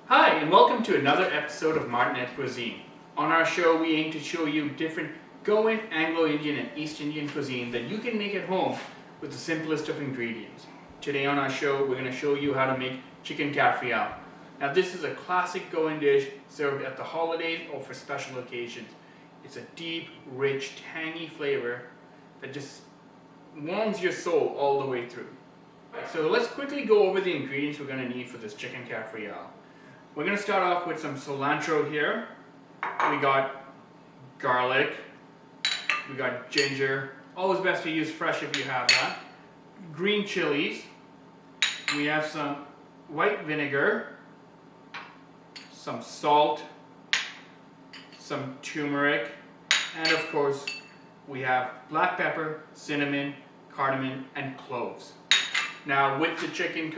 Hi, and welcome to another episode of Marinate Cuisine. On our show, we aim to show you different Goan, Anglo-Indian, and East Indian cuisine that you can make at home with the simplest of ingredients. Today on our show, we're going to show you how to make chicken cafreal. Now, this is a classic Goan dish served at the holidays or for special occasions. It's a deep, rich, tangy flavor that just warms your soul all the way through. So let's quickly go over the ingredients we're going to need for this chicken cafreal. We're going to start off with some cilantro here. We got garlic. We got ginger. Always best to use fresh if you have that. Green chilies. We have some white vinegar. Some salt. Some turmeric. And of course, we have black pepper, cinnamon, cardamom, and cloves. Now with the chicken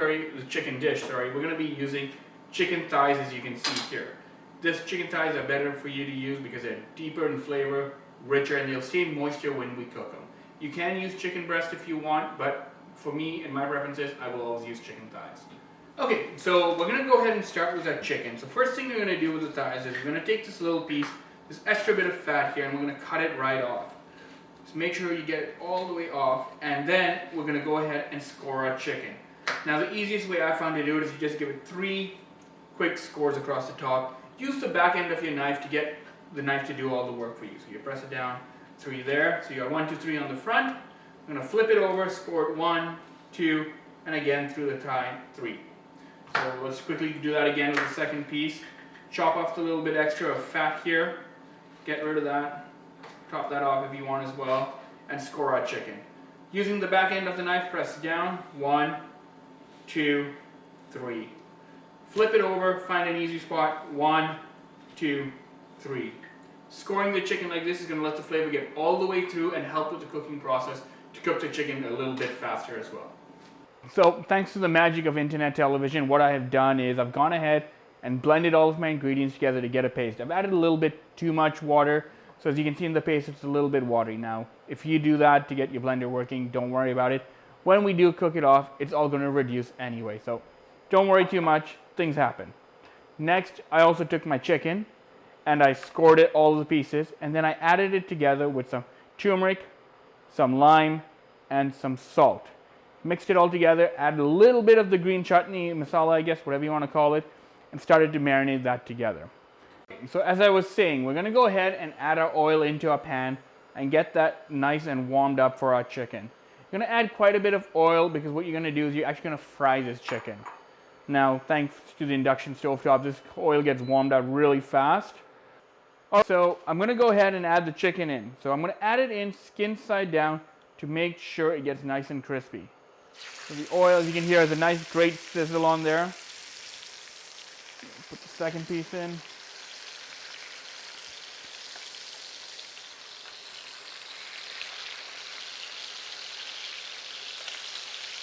dish, we're going to be using chicken thighs, as you can see here. This chicken thighs are better for you to use because they're deeper in flavor, richer, and they'll stay moisture when we cook them. You can use chicken breast if you want, but for me and my preferences, I will always use chicken thighs. Okay, so we're going to go ahead and start with our chicken. So first thing we're going to do with the thighs is we're going to take this little piece, this extra bit of fat here, and we're going to cut it right off. So make sure you get it all the way off, and then we're going to go ahead and score our chicken. Now the easiest way I found to do it is you just give it 3 quick scores across the top. Use the back end of your knife to get the knife to do all the work for you. So you press it down, 3 there. So you got 1, 2, 3 on the front. I'm going to flip it over, score it 1, 2, and again through the thigh, 3. So let's quickly do that again with the second piece. Chop off the little bit extra of fat here. Get rid of that. Chop that off if you want as well, and score our chicken. Using the back end of the knife, press down, 1, 2, 3. Flip it over, find an easy spot, 1, 2, 3. Scoring the chicken like this is going to let the flavor get all the way through and help with the cooking process to cook the chicken a little bit faster as well. So thanks to the magic of internet television, what I have done is I've gone ahead and blended all of my ingredients together to get a paste. I've added a little bit too much water. So as you can see in the paste, it's a little bit watery. Now, if you do that to get your blender working, don't worry about it. When we do cook it off, it's all going to reduce anyway. So don't worry too much. Things happen. Next, I also took my chicken and I scored it, all the pieces, and then I added it together with some turmeric, some lime, and some salt. Mixed it all together, added a little bit of the green chutney, masala, I guess, whatever you want to call it, and started to marinate that together. So as I was saying, we're going to go ahead and add our oil into our pan and get that nice and warmed up for our chicken. You're going to add quite a bit of oil because what you're going to do is you're actually going to fry this chicken. Now, thanks to the induction stovetop, this oil gets warmed up really fast. So I'm going to go ahead and add the chicken in. So I'm going to add it in skin side down to make sure it gets nice and crispy. So the oil, as you can hear, has a nice great sizzle on there. Put the second piece in.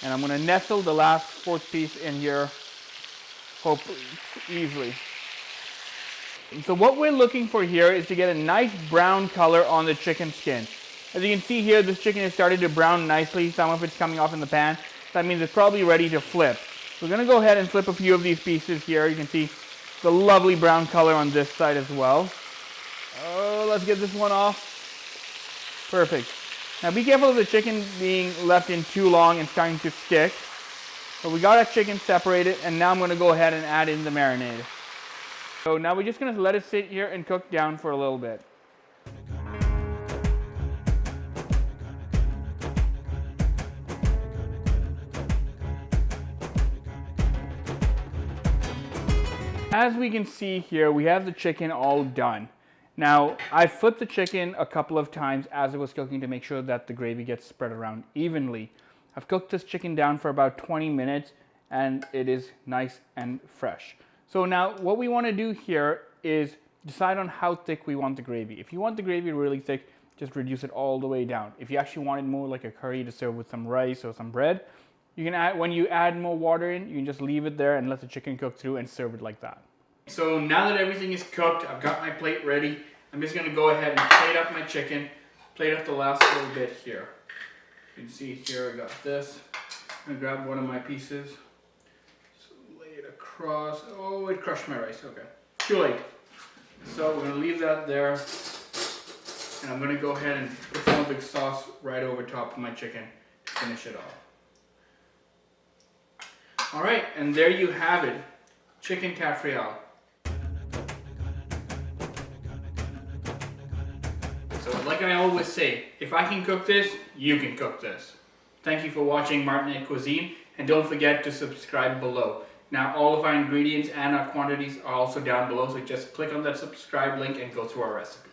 And I'm going to nestle the last 4th piece in here, hopefully easily. And so what we're looking for here is to get a nice brown color on the chicken skin. As you can see here, this chicken has started to brown nicely. Some of it's coming off in the pan. That means it's probably ready to flip. We're going to go ahead and flip a few of these pieces here. You can see the lovely brown color on this side as well. Oh, let's get this one off. Perfect. Now be careful of the chicken being left in too long and starting to stick. So we got our chicken separated, and now I'm going to go ahead and add in the marinade. So now we're just going to let it sit here and cook down for a little bit. As we can see here, we have the chicken all done. Now, I flipped the chicken a couple of times as it was cooking to make sure that the gravy gets spread around evenly. I've cooked this chicken down for about 20 minutes and it is nice and fresh. So now what we want to do here is decide on how thick we want the gravy. If you want the gravy really thick, just reduce it all the way down. If you actually want it more like a curry to serve with some rice or some bread, you can add, when you add more water in, you can just leave it there and let the chicken cook through and serve it like that. So now that everything is cooked, I've got my plate ready. I'm just going to go ahead and plate up my chicken, plate up the last little bit here. You can see here I got this. I'm going to grab one of my pieces, so lay it across. across. Oh, it crushed my rice. Okay, too late. So we're gonna leave that there, and I'm gonna go ahead and put some of the sauce right over top of my chicken to finish it off. All right, and there you have it, chicken Cafreal. So like I always say, if I can cook this, you can cook this. Thank you for watching Marinate Cuisine, and don't forget to subscribe below. Now all of our ingredients and our quantities are also down below, so just click on that subscribe link and go through our recipe.